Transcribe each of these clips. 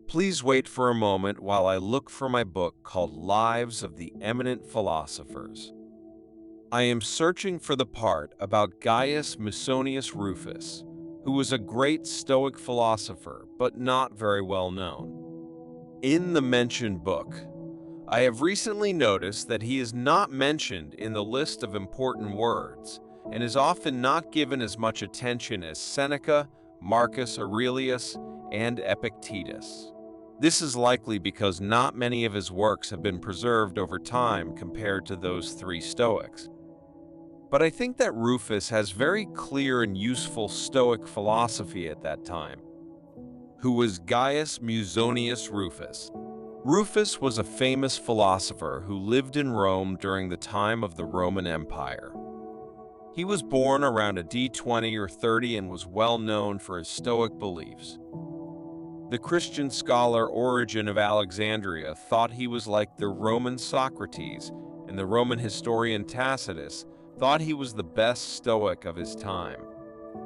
Please wait for a moment while I look for my book called Lives of the Eminent Philosophers. I am searching for the part about Gaius Musonius Rufus, who was a great Stoic philosopher but not very well known. In the mentioned book, I have recently noticed that he is not mentioned in the list of important words and is often not given as much attention as Seneca, Marcus Aurelius, and Epictetus. This is likely because not many of his works have been preserved over time compared to those three Stoics. But I think that Rufus has very clear and useful Stoic philosophy at that time. Who was Gaius Musonius Rufus? Rufus was a famous philosopher who lived in Rome during the time of the Roman Empire. He was born around AD 20 or 30 and was well known for his Stoic beliefs. The Christian scholar Origen of Alexandria thought he was like the Roman Socrates, and the Roman historian Tacitus thought he was the best Stoic of his time.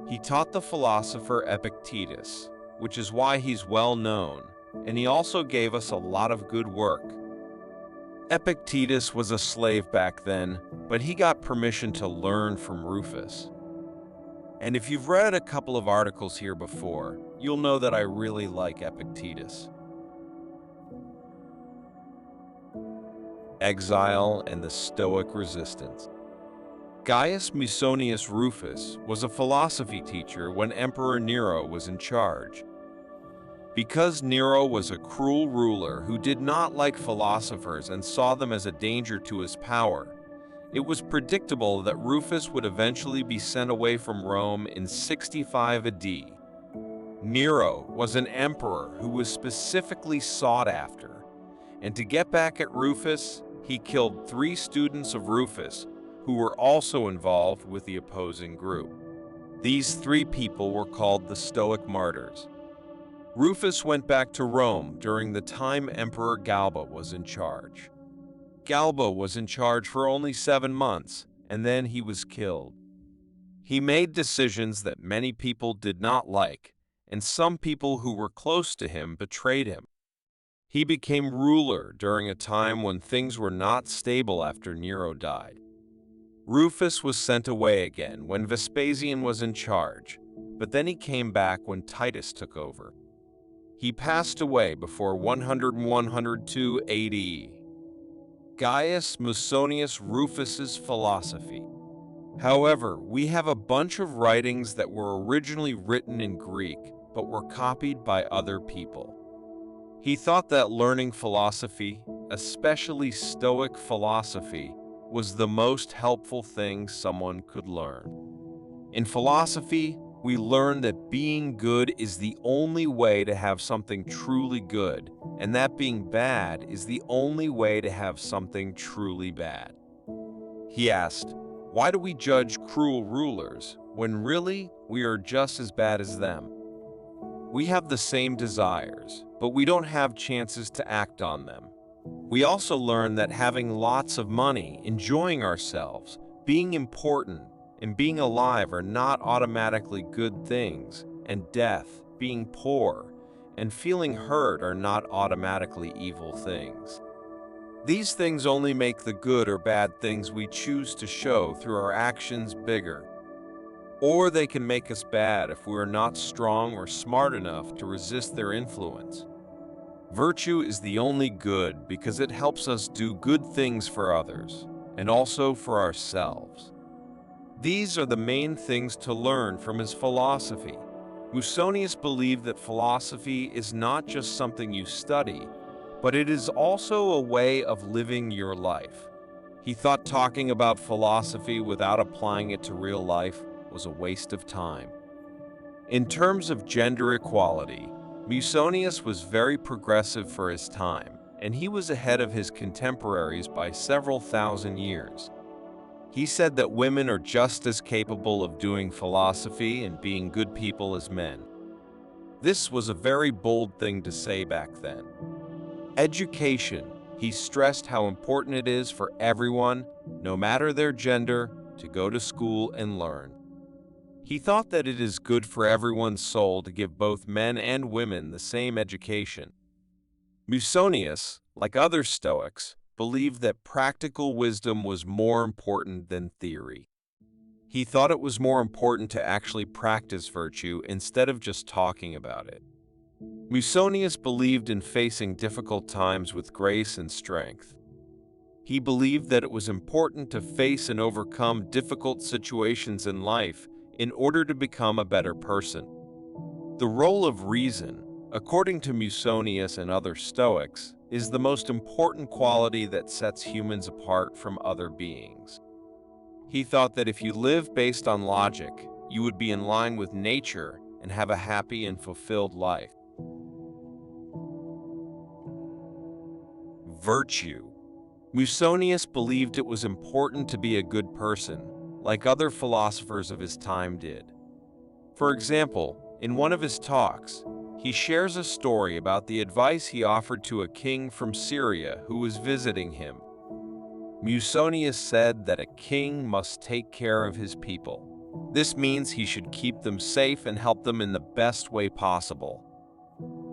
He taught the philosopher Epictetus, which is why he's well known, and he also gave us a lot of good work. Epictetus was a slave back then, but he got permission to learn from Rufus. And if you've read a couple of articles here before, you'll know that I really like Epictetus. Exile and the Stoic resistance. Gaius Musonius Rufus was a philosophy teacher when Emperor Nero was in charge. Because Nero was a cruel ruler who did not like philosophers and saw them as a danger to his power, it was predictable that Rufus would eventually be sent away from Rome in 65 AD. Nero was an emperor who was specifically sought after, and to get back at Rufus, he killed 3 students of Rufus who were also involved with the opposing group. These 3 people were called the Stoic martyrs. Rufus went back to Rome during the time Emperor Galba was in charge. Galba was in charge for only 7 months, and then he was killed. He made decisions that many people did not like, and some people who were close to him betrayed him. He became ruler during a time when things were not stable after Nero died. Rufus was sent away again when Vespasian was in charge, but then he came back when Titus took over. He passed away before 102 AD. Gaius Musonius Rufus's philosophy. However, we have a bunch of writings that were originally written in Greek, but were copied by other people. He thought that learning philosophy, especially Stoic philosophy, was the most helpful thing someone could learn. In philosophy, we learn that being good is the only way to have something truly good, and that being bad is the only way to have something truly bad. He asked, why do we judge cruel rulers when really we are just as bad as them? We have the same desires, but we don't have chances to act on them. We also learn that having lots of money, enjoying ourselves, being important, and being alive are not automatically good things, and death, being poor, and feeling hurt are not automatically evil things. These things only make the good or bad things we choose to show through our actions bigger. Or they can make us bad if we are not strong or smart enough to resist their influence. Virtue is the only good because it helps us do good things for others, and also for ourselves. These are the main things to learn from his philosophy. Musonius believed that philosophy is not just something you study, but it is also a way of living your life. He thought talking about philosophy without applying it to real life was a waste of time. In terms of gender equality, Musonius was very progressive for his time, and he was ahead of his contemporaries by several thousand years. He said that women are just as capable of doing philosophy and being good people as men. This was a very bold thing to say back then. Education. He stressed how important it is for everyone, no matter their gender, to go to school and learn. He thought that it is good for everyone's soul to give both men and women the same education. Musonius, like other Stoics, believed that practical wisdom was more important than theory. He thought it was more important to actually practice virtue instead of just talking about it. Musonius believed in facing difficult times with grace and strength. He believed that it was important to face and overcome difficult situations in life in order to become a better person. The role of reason, according to Musonius and other Stoics, is the most important quality that sets humans apart from other beings. He thought that if you live based on logic, you would be in line with nature and have a happy and fulfilled life. Virtue. Musonius believed it was important to be a good person, like other philosophers of his time did. For example, in one of his talks, he shares a story about the advice he offered to a king from Syria who was visiting him. Musonius said that a king must take care of his people. This means he should keep them safe and help them in the best way possible.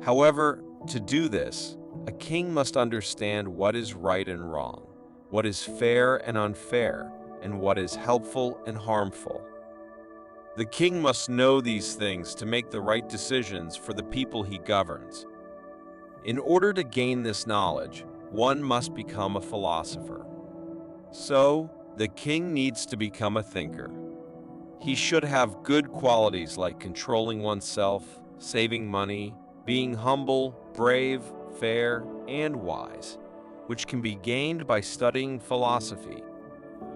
However, to do this, a king must understand what is right and wrong, what is fair and unfair, and what is helpful and harmful. The king must know these things to make the right decisions for the people he governs. In order to gain this knowledge, one must become a philosopher. So, the king needs to become a thinker. He should have good qualities like controlling oneself, saving money, being humble, brave, fair, and wise, which can be gained by studying philosophy.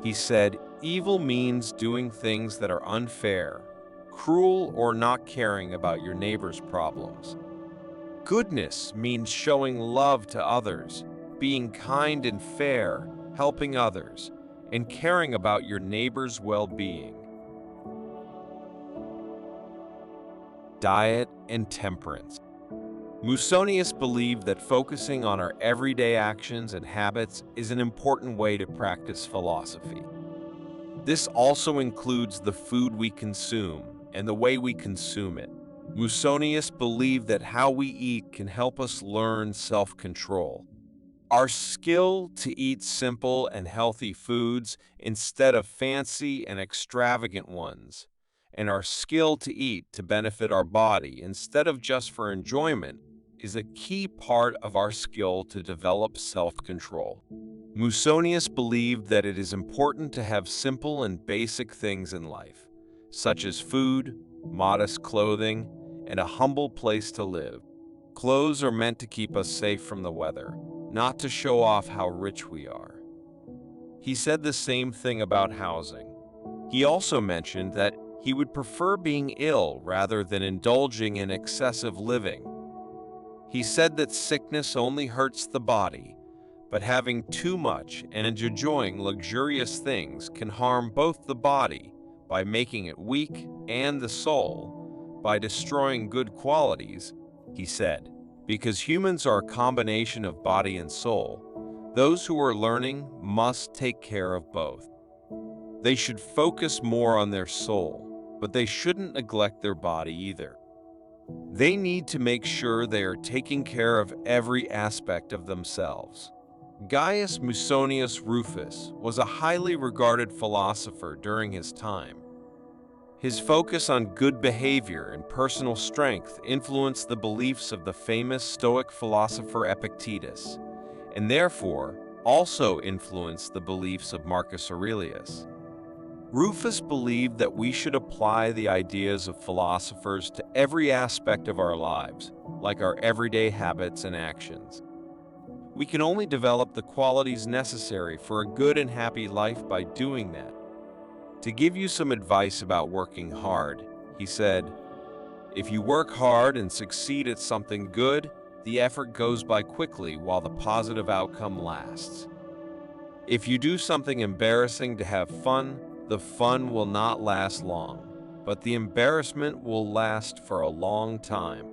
He said, evil means doing things that are unfair, cruel, or not caring about your neighbor's problems. Goodness means showing love to others, being kind and fair, helping others, and caring about your neighbor's well-being. Diet and temperance. Musonius believed that focusing on our everyday actions and habits is an important way to practice philosophy. This also includes the food we consume and the way we consume it. Musonius believed that how we eat can help us learn self-control. Our skill to eat simple and healthy foods instead of fancy and extravagant ones, and our skill to eat to benefit our body instead of just for enjoyment, is a key part of our skill to develop self-control. Musonius believed that it is important to have simple and basic things in life, such as food, modest clothing, and a humble place to live. Clothes are meant to keep us safe from the weather, not to show off how rich we are. He said the same thing about housing. He also mentioned that he would prefer being ill rather than indulging in excessive living. He said that sickness only hurts the body, but having too much and enjoying luxurious things can harm both the body by making it weak and the soul by destroying good qualities, he said. Because humans are a combination of body and soul, those who are learning must take care of both. They should focus more on their soul, but they shouldn't neglect their body either. They need to make sure they are taking care of every aspect of themselves. Gaius Musonius Rufus was a highly regarded philosopher during his time. His focus on good behavior and personal strength influenced the beliefs of the famous Stoic philosopher Epictetus, and therefore also influenced the beliefs of Marcus Aurelius. Rufus believed that we should apply the ideas of philosophers to every aspect of our lives, like our everyday habits and actions. We can only develop the qualities necessary for a good and happy life by doing that. To give you some advice about working hard, he said, if you work hard and succeed at something good, the effort goes by quickly while the positive outcome lasts. If you do something embarrassing to have fun, the fun will not last long, but the embarrassment will last for a long time.